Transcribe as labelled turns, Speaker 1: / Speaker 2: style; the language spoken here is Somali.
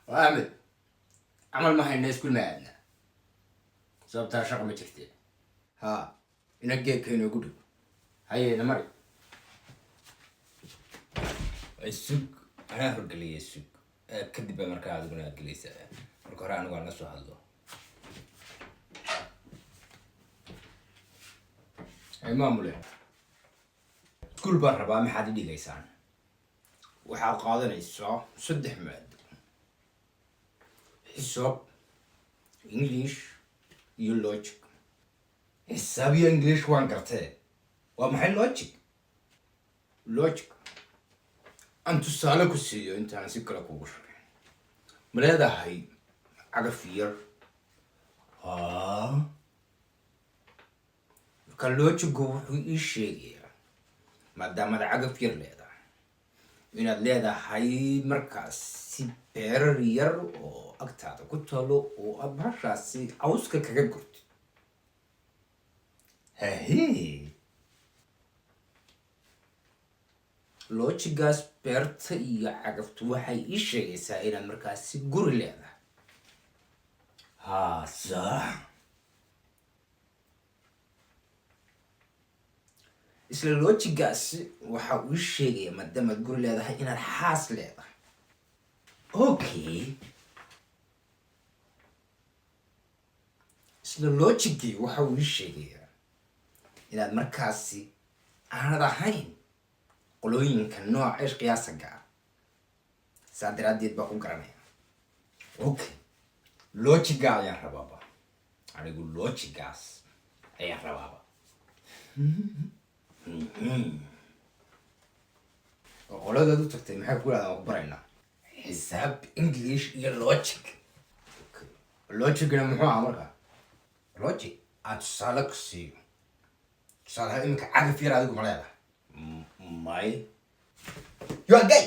Speaker 1: وأحمد عمل ما هي الناس كل ما عندنا صوبتها شغل ما تفتي ها ينقيك هنا يقولوا هاي نمر السوق أنا هرق لي السوق كذب مركز قلنا جليسة القرآن وقال نفسه هذا أي ما مله كل برا بقى ما حد يدي ليسان وحال قاضي يسوع سد حماد حساب إنجليش يولوجيك حسابي إنجليش وان قرته ومحل لوجيك لوجيك أنت سالك السيو أنت أنا سكرك وش ملاذا هاي عقفير ها كان لوجيك هو إيش شيء ما دام هذا عقفير لهذا inaad leedahay markaasi beerar yar oo agtaada ku talo oo aad bahashaasi cawska kaga gurtid hahe loojigaas beerta iyo cagaftu waxay ii sheegaysaa inaad markaasi guri leedahay haa sax isla loojigaasi waxa uu sheegaya maadaama aad guri leedahay inaad xaas leedahay okay isla loojigii waxa uu sheegayaa inaad markaasi aanad ahayn qolooyinka nooca ish qiyaasaga ah saa daraaddeed baa ku garanaya okay loojigaa ayaan rabaaba anigu loojigaas ayaan rabaaba qoladaad u tagtay maxay ku yidhahdaan waa ku baraynaa xisaab english iyo logic logicna muxuu ahaa markaa logic aad tusaale ku siiyo tusaalaha iminka cagaf yar adigu ma leedahay may you are gay